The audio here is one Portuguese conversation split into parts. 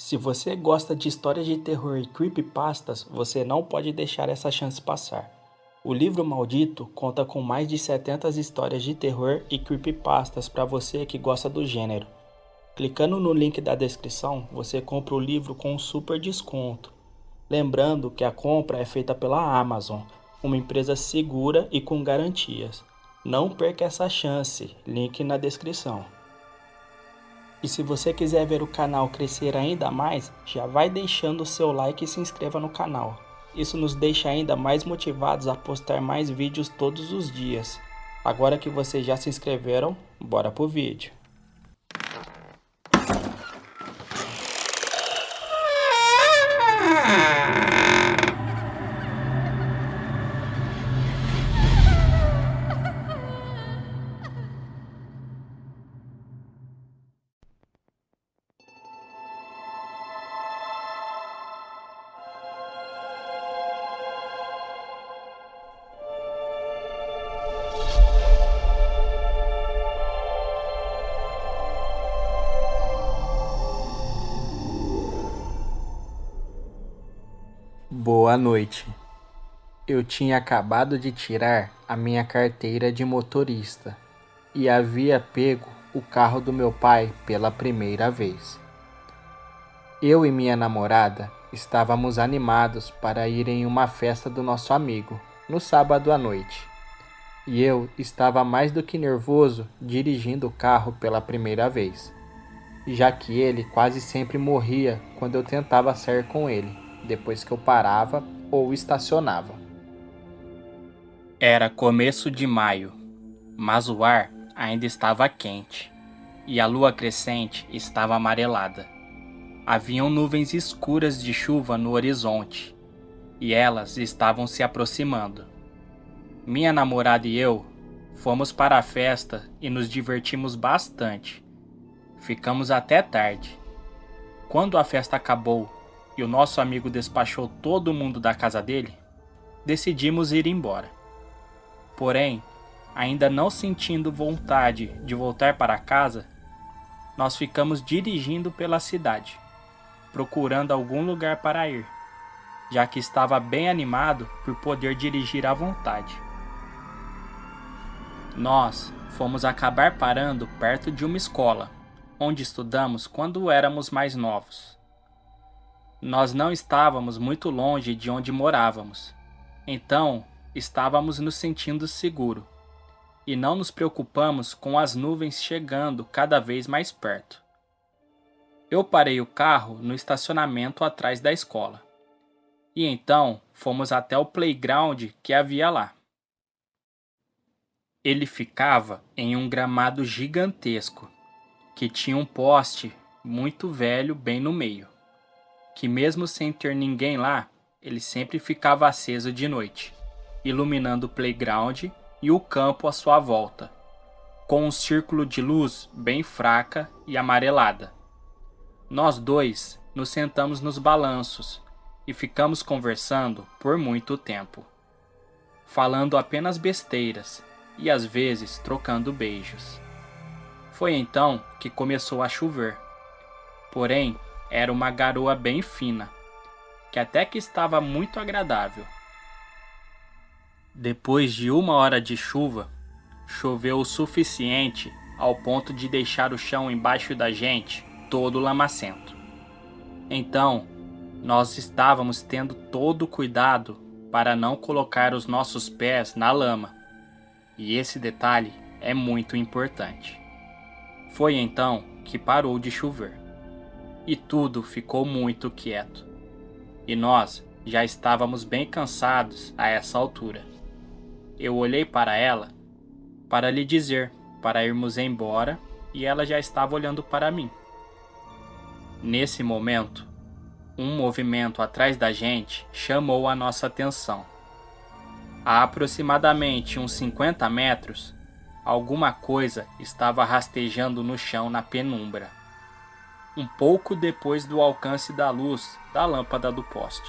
Se você gosta de histórias de terror e creepypastas, você não pode deixar essa chance passar. O livro Maldito conta com mais de 70 histórias de terror e creepypastas para você que gosta do gênero. Clicando no link da descrição, você compra o livro com um super desconto. Lembrando que a compra é feita pela Amazon, uma empresa segura e com garantias. Não perca essa chance, link na descrição. E se você quiser ver o canal crescer ainda mais, já vai deixando o seu like e se inscreva no canal. Isso nos deixa ainda mais motivados a postar mais vídeos todos os dias. Agora que vocês já se inscreveram, bora pro vídeo. Boa noite. Eu tinha acabado de tirar a minha carteira de motorista e havia pego o carro do meu pai pela primeira vez. Eu e minha namorada estávamos animados para ir em uma festa do nosso amigo no sábado à noite. E eu estava mais do que nervoso dirigindo o carro pela primeira vez, já que ele quase sempre morria quando eu tentava sair com ele, depois que eu parava ou estacionava. Era começo de maio, mas o ar ainda estava quente e a lua crescente estava amarelada. Haviam nuvens escuras de chuva no horizonte e elas estavam se aproximando. Minha namorada e eu fomos para a festa e nos divertimos bastante. Ficamos até tarde. Quando a festa acabou e o nosso amigo despachou todo mundo da casa dele, decidimos ir embora. Porém, ainda não sentindo vontade de voltar para casa, nós ficamos dirigindo pela cidade, procurando algum lugar para ir, já que estava bem animado por poder dirigir à vontade. Nós fomos acabar parando perto de uma escola, onde estudamos quando éramos mais novos. Nós não estávamos muito longe de onde morávamos, então estávamos nos sentindo seguros e não nos preocupamos com as nuvens chegando cada vez mais perto. Eu parei o carro no estacionamento atrás da escola e então fomos até o playground que havia lá. Ele ficava em um gramado gigantesco que tinha um poste muito velho bem no meio, que mesmo sem ter ninguém lá, ele sempre ficava aceso de noite, iluminando o playground e o campo à sua volta, com um círculo de luz bem fraca e amarelada. Nós dois nos sentamos nos balanços e ficamos conversando por muito tempo, falando apenas besteiras e às vezes trocando beijos. Foi então que começou a chover, porém era uma garoa bem fina, que até que estava muito agradável. Depois de 1 hora de chuva, choveu o suficiente ao ponto de deixar o chão embaixo da gente todo lamacento. Então, nós estávamos tendo todo o cuidado para não colocar os nossos pés na lama, e esse detalhe é muito importante. Foi então que parou de chover e tudo ficou muito quieto, e nós já estávamos bem cansados a essa altura. Eu olhei para ela para lhe dizer para irmos embora e ela já estava olhando para mim. Nesse momento, um movimento atrás da gente chamou a nossa atenção. A aproximadamente uns 50 metros, alguma coisa estava rastejando no chão na penumbra, um pouco depois do alcance da luz da lâmpada do poste.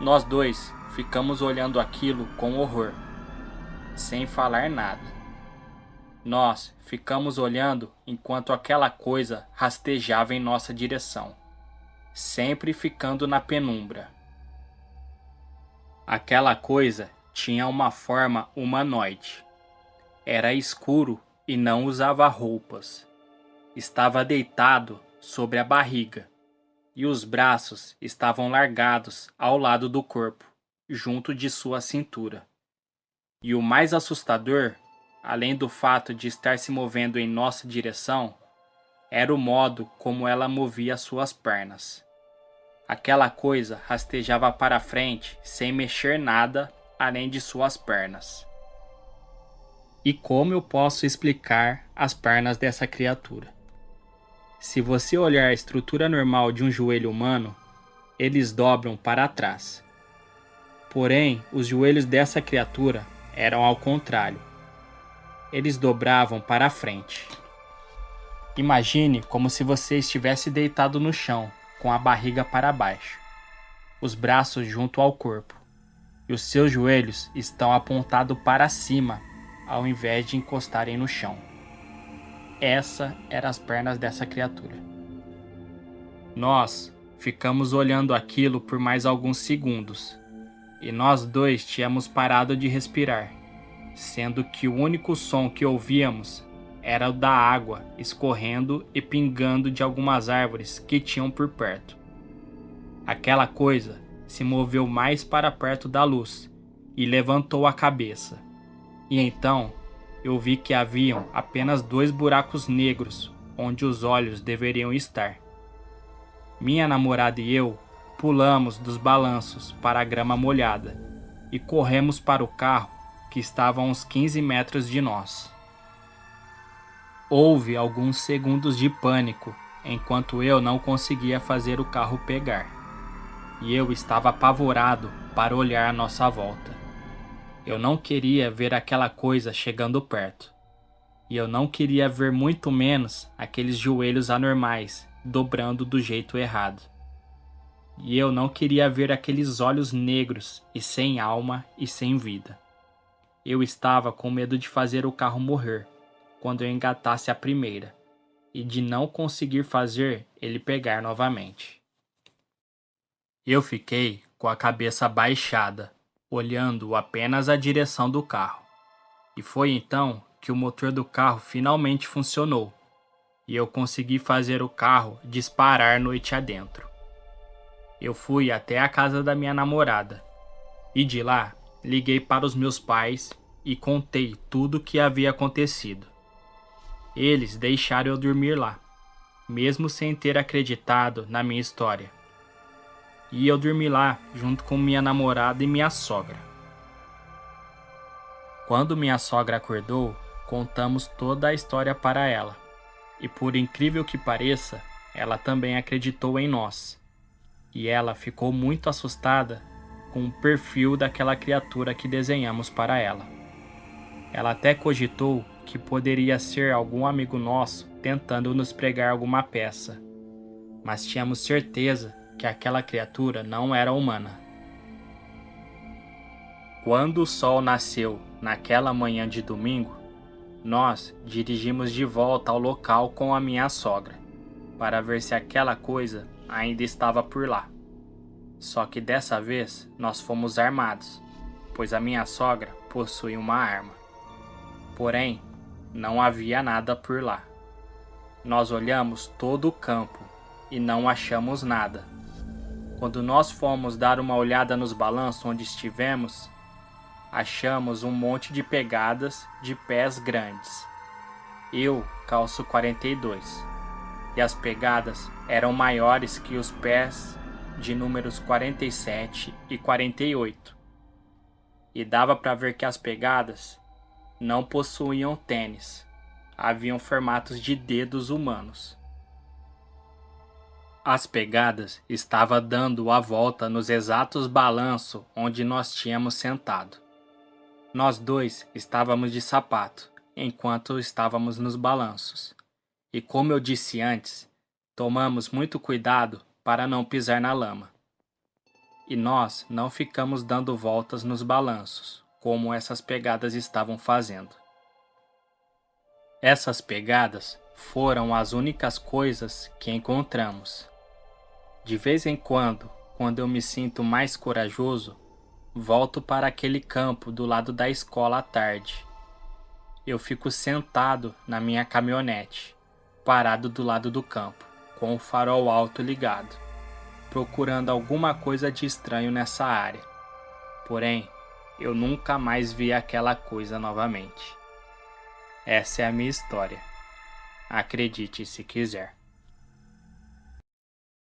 Nós dois ficamos olhando aquilo com horror, sem falar nada. Nós ficamos olhando enquanto aquela coisa rastejava em nossa direção. sempre ficando na penumbra. Aquela coisa tinha uma forma humanoide. Era escuro e não usava roupas. Estava deitado sobre a barriga, e os braços estavam largados ao lado do corpo, junto de sua cintura. E o mais assustador, além do fato de estar se movendo em nossa direção, era o modo como ela movia suas pernas. Aquela coisa rastejava para frente sem mexer nada além de suas pernas. E como eu posso explicar as pernas dessa criatura? Se você olhar a estrutura normal de um joelho humano, eles dobram para trás. Porém, os joelhos dessa criatura eram ao contrário. Eles dobravam para a frente. Imagine como se você estivesse deitado no chão, com a barriga para baixo, os braços junto ao corpo, e os seus joelhos estão apontados para cima, ao invés de encostarem no chão. Essa eram as pernas dessa criatura. Nós ficamos olhando aquilo por mais alguns segundos, e nós dois tínhamos parado de respirar, sendo que o único som que ouvíamos era o da água escorrendo e pingando de algumas árvores que tinham por perto. Aquela coisa se moveu mais para perto da luz e levantou a cabeça. E então eu vi que haviam apenas 2 buracos negros onde os olhos deveriam estar. Minha namorada e eu pulamos dos balanços para a grama molhada e corremos para o carro que estava a uns 15 metros de nós. Houve alguns segundos de pânico enquanto eu não conseguia fazer o carro pegar. E eu estava apavorado para olhar à nossa volta. Eu não queria ver aquela coisa chegando perto. E eu não queria ver muito menos aqueles joelhos anormais dobrando do jeito errado. E eu não queria ver aqueles olhos negros e sem alma e sem vida. Eu estava com medo de fazer o carro morrer quando eu engatasse a primeira, e de não conseguir fazer ele pegar novamente. Eu fiquei com a cabeça baixada, olhando apenas a direção do carro. E foi então que o motor do carro finalmente funcionou, e eu consegui fazer o carro disparar noite adentro. Eu fui até a casa da minha namorada, e de lá liguei para os meus pais e contei tudo o que havia acontecido. Eles deixaram eu dormir lá, mesmo sem ter acreditado na minha história. E eu dormi lá junto com minha namorada e minha sogra. Quando minha sogra acordou, contamos toda a história para ela. E por incrível que pareça, ela também acreditou em nós. E ela ficou muito assustada com o perfil daquela criatura que desenhamos para ela. Ela até cogitou que poderia ser algum amigo nosso tentando nos pregar alguma peça, mas tínhamos certeza que aquela criatura não era humana. Quando o sol nasceu naquela manhã de domingo, nós dirigimos de volta ao local com a minha sogra, para ver se aquela coisa ainda estava por lá. Só que dessa vez nós fomos armados, pois a minha sogra possui uma arma. Porém, não havia nada por lá. Nós olhamos todo o campo e não achamos nada. Quando nós fomos dar uma olhada nos balanços onde estivemos, achamos um monte de pegadas de pés grandes. Eu calço 42, e as pegadas eram maiores que os pés de números 47 e 48. E dava para ver que as pegadas não possuíam tênis, haviam formatos de dedos humanos. As pegadas estavam dando a volta nos exatos balanços onde nós tínhamos sentado. Nós dois estávamos de sapato, enquanto estávamos nos balanços. E como eu disse antes, tomamos muito cuidado para não pisar na lama. E nós não ficamos dando voltas nos balanços, como essas pegadas estavam fazendo. Essas pegadas foram as únicas coisas que encontramos. De vez em quando eu me sinto mais corajoso, volto para aquele campo do lado da escola à tarde. Eu fico sentado na minha caminhonete, parado do lado do campo, com o farol alto ligado, procurando alguma coisa de estranho nessa área. Porém, eu nunca mais vi aquela coisa novamente. Essa é a minha história. Acredite se quiser.